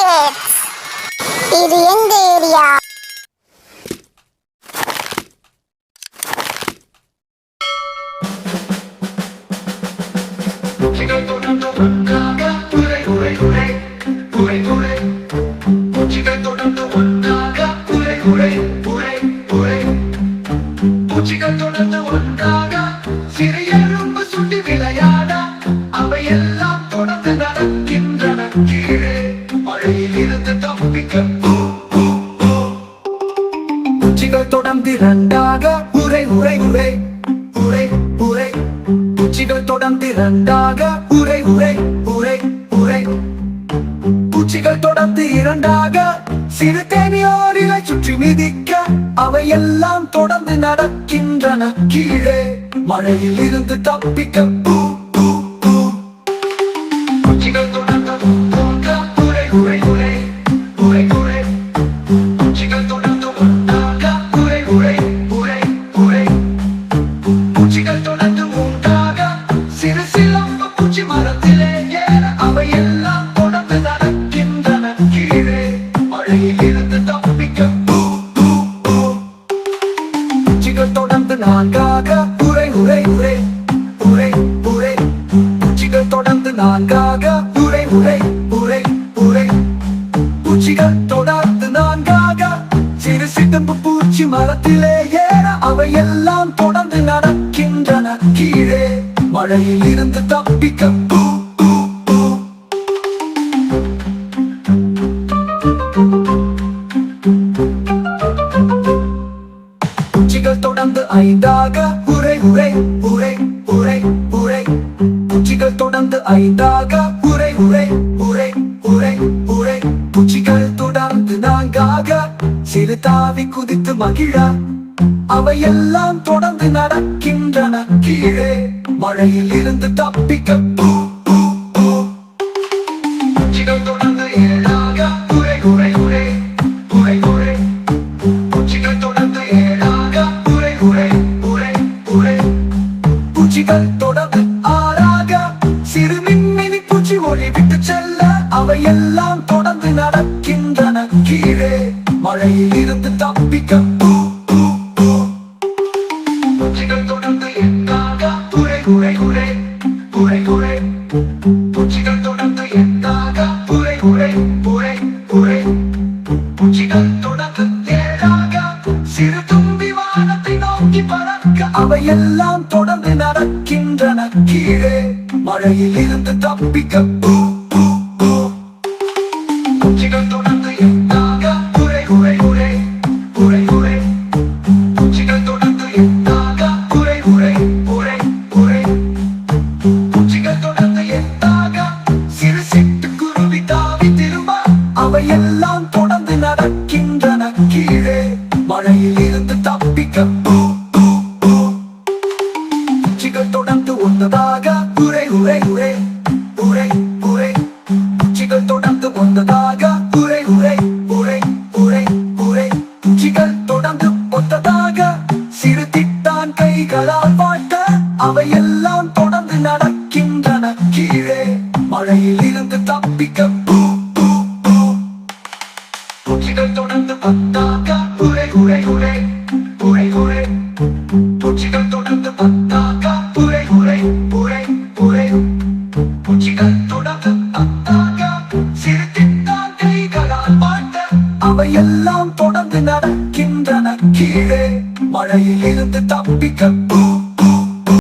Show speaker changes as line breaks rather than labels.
Kids. இது எங்க area?
பூச்சிகள் தொடர்ந்து ஒன்றாக உரை உரை உரை உரை உரை. பூச்சிகள் தொடர்ந்து ஒன்றாக உரை உரை உரை உரை. பூச்சிகள் தொடர்ந்து ஒன்றாக சிறிய எறும்பு சுண்டி விளையாட அவையெல்லாம் தொடர்ந்து நடக்கின்றன கீழே மழையில் இருந்து தப்பிக்க. பூச்சிகள் தொடர்ந்து இரண்டாக உரை உரை உரை உரை உரை. பூச்சிகள் தொடர்ந்து இரண்டாக உரை உரை உரை உரை. பூச்சிகள் தொடர்ந்து இரண்டாக சிறு தேனியோரிலை சுற்றி மிதிக்க அவையெல்லாம் தொடர்ந்து நடக்கின்றன கீழே மழையில் இருந்து தப்பிக்க. பூச்சிகள் தொடர்ந்து ஒன்றாக உரை உரை உரை உரை உரை. பூச்சிகள் தொடர்ந்து ஒன்றாக உரை உரை உரை உரை. பூச்சிகள் தொடர்ந்து ஒன்றாக சிறு சிலம்பு பூச்சி மரத்திலே ஏற அவையெல்லாம் தொடர்ந்து நடக்கின்றன கீழே மழையில் இருந்து தப்பிக்க. பூச்சிகள் தொடர்ந்து நான்காக உரை உரை உரை உரை உரை. பூச்சிகள் தொடர்ந்து நான்காக உரை உரை உரை உரை. பூச்சிகள் தொடர்ந்து நான்காக சிறு சிலம்பு பூச்சி மரத்திலே ஏற அவையெல்லாம் தொடர்ந்து நடக்கின்றன கீழே மழையில் இருந்து தப்பிக்க. பூச்சிகள் தொடர்ந்து ஐந்தாக உரை உரை உரை உரை உரை. பூச்சிகள் தொடர்ந்து ஐந்தாக உரை உரை உரை உரை உரை. பூச்சிகள் தொடர்ந்து நான்காக சிறு தாவி குதித்து மகிழ அவையெல்லாம் தொடர்ந்து நடக்கின்றன கீழே மழையில் இருந்து தப்பிக்க. பூச்சிகள் தொடர்ந்து ஏழாக உரை உரை உரை உரை உரை. பூச்சிகள் தொடர்ந்து ஏழாக உரை உரை உரை உரை. பூச்சிகள் தொடர்ந்து ஆறாக சிறு மின்மினி பூச்சி ஒளி விட்டு செல்ல அவையெல்லாம் தொடர்ந்து நடக்கின்றன கீழே மழையில் இருந்து தப்பிக்க. பூச்சிகள் தொடர்ந்து எட்டாக உரை உரை உரை உரை உரை. பூச்சிகள் தொடர்ந்து எட்டாக உரை உரை உரை உரை. பூச்சிகள் தொடர்ந்து ஏழாக சிறு தும்பி வானத்தை நோக்கி பறக்க அவையெல்லாம் தொடர்ந்து நடக்கின்றன கீழே மழையில் இருந்து தப்பிக்க. பூச்சிகள் தொடர்ந்து எட்டாக உரை உரை உரை உரை உரை. பூச்சிகள் தொடர்ந்து எட்டாக உரை உரை உரை உரை. பூச்சிகள் தொடர்ந்து எட்டாக சிறு சிட்டுக்குருவி தாவி திரும்ப அவையெல்லாம் தொடர்ந்து நடக்கின்றன கீழே மழையில் இருந்து தப்பிக்க. பூச்சிகள் தொடர்ந்து ஒன்பதாக உரை உரை உரை உரை உரை. பூச்சிகள் தொடர்ந்து ஒன்பதாக உரை உரை உரை உரை உரை. பூச்சிகள் தொடர்ந்து ஒத்ததாக சிறு திட்டான் கைகளால் வாழ்த்த அவையெல்லாம் தொடர்ந்து நடக்கின்றன கீழே மழையில் இருந்து தப்பிக்க. பூச்சிகள் தொடர்ந்து பத்தாக உரை உரை உரை உரை உரை. பூச்சிகள் தொடர்ந்து பத்தாக உரை உரை உரை உரை. பூச்சிகள் தொடர்ந்து பத்தாக சிறு திட்டான் கைகளால் வாழ்த்த அவையெல்லாம் தொடர்ந்து நடக்கின்றன கீழே மழையில் இருந்து தப்பிக்க.